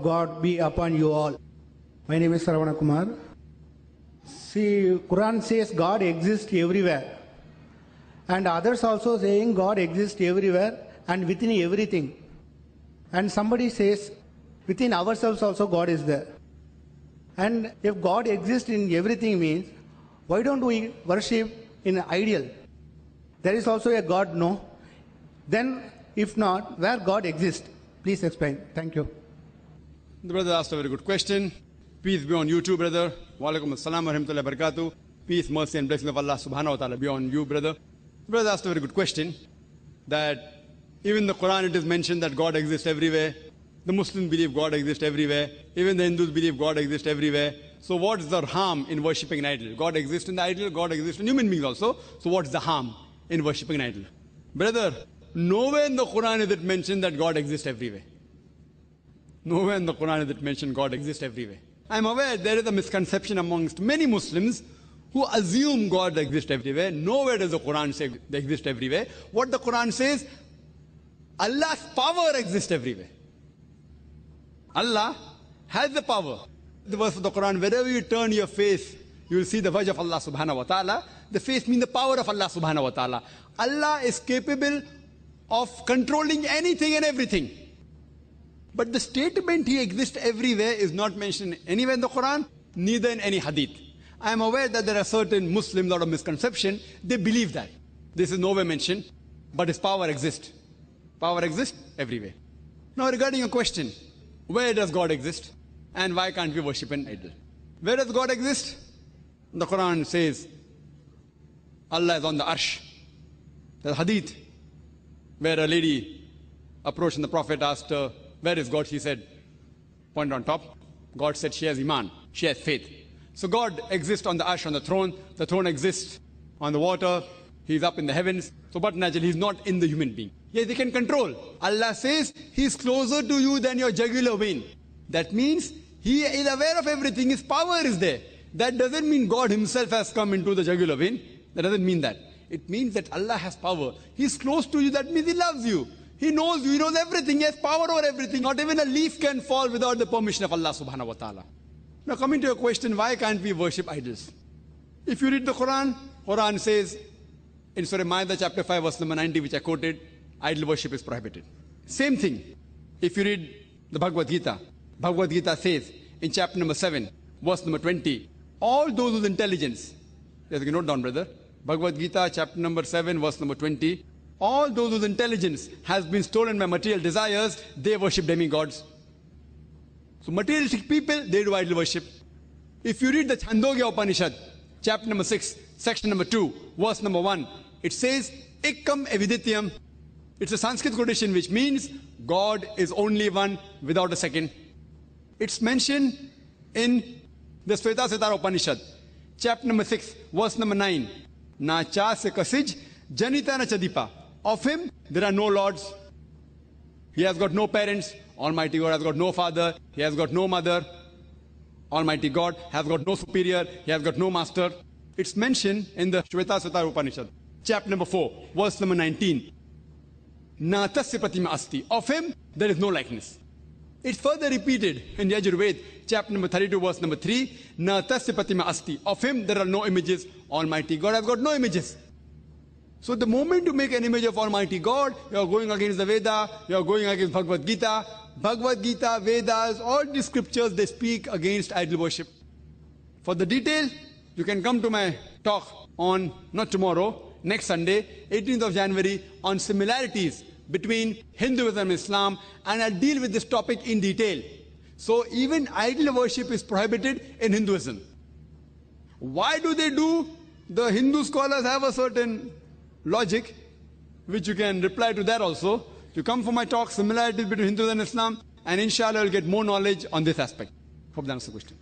of God be upon you all. My name is Saravana Kumar. See, Quran says God exists everywhere. And others also saying God exists everywhere and within everything. And somebody says within ourselves also God is there. And if God exists in everything means, why don't we worship in an ideal? There is also a God, no? Then, if not, where God exists? Please explain. Thank you. The brother asked a very good question. Peace be on you too, brother. Wa alaikum assalam wa rahmatullahi wa barakatuh. Peace, mercy and blessing of Allah subhanahu wa ta'ala be on you, brother. The brother asked a very good question. That even in the Quran it is mentioned that God exists everywhere. The Muslims believe God exists everywhere. Even the Hindus believe God exists everywhere. So what is the harm in worshipping an idol? God exists in the idol, God exists in human beings also. So what is the harm in worshipping an idol? Brother, nowhere in the Quran is it mentioned that God exists everywhere. Nowhere in the Quran is it mentioned God exists everywhere. I am aware there is a misconception amongst many Muslims who assume God exists everywhere. Nowhere does the Quran say they exist everywhere. What the Quran says, Allah's power exists everywhere. Allah has the power. The verse of the Quran, wherever you turn your face, you will see the wajh of Allah subhanahu wa ta'ala. The face means the power of Allah subhanahu wa ta'ala. Allah is capable of controlling anything and everything. But the statement He exists everywhere is not mentioned anywhere in the Quran, neither in any hadith. I am aware that there are certain Muslims out of misconception, they believe that. This is nowhere mentioned, but His power exists. Power exists everywhere. Now regarding your question, where does God exist? And why can't we worship an idol? Where does God exist? The Quran says, Allah is on the arsh. There's a hadith where a lady approached and the Prophet asked her, where is God? She said, point on top. God said she has iman, she has faith. So God exists on the arsh, on the throne exists on the water, He's up in the heavens. So but naturally He's not in the human being. Yes, He can control. Allah says He's closer to you than your jugular vein. That means He is aware of everything, His power is there. That doesn't mean God Himself has come into the jugular vein. That doesn't mean that. It means that Allah has power. He's close to you, that means He loves you. He knows you, He knows everything, He has power over everything. Not even a leaf can fall without the permission of Allah subhanahu wa ta'ala. Now coming to your question, why can't we worship idols? If you read the Quran, Quran says in Surah Ma'idah chapter 5 verse number 90, which I quoted, idol worship is prohibited. Same thing, if you read the Bhagavad Gita, Bhagavad Gita says in chapter number 7, verse number 20, all those with intelligence, yes, you can note down, brother, Bhagavad Gita chapter number 7 verse number 20, all those whose intelligence has been stolen by material desires, they worship demigods. So materialistic people, they do idol worship. If you read the Chandogya Upanishad, chapter number 6, section number 2, verse number 1, it says, Ikkam evidityam. It's a Sanskrit quotation which means God is only one without a second. It's mentioned in the Svetasvatara Upanishad, chapter number 6, verse number 9. Na chasya kasij janita na chadipa. Of Him there are no lords. He has got no parents. Almighty God has got no father. He has got no mother. Almighty God has got no superior. He has got no master. It's mentioned in the Shvetasvatara Upanishad, chapter number 4, verse number 19. Na tasya pratima asti. Of Him there is no likeness. It's further repeated in the Yajurved, chapter number 32, verse number 3. Na tasya pratima asti. Of Him there are no images. Almighty God has got no images. So the moment you make an image of Almighty God, you are going against the Veda, you are going against Bhagavad Gita. Bhagavad Gita, Vedas, all the scriptures, they speak against idol worship. For the detail, you can come to my talk on, not tomorrow, next Sunday, 18th of January, on similarities between Hinduism and Islam, and I'll deal with this topic in detail. So even idol worship is prohibited in Hinduism. Why do they do? The Hindu scholars have a certain logic, which you can reply to that also. You come for my talk, similarities between Hinduism and Islam, and inshallah you'll get more knowledge on this aspect. Hope that answers the question.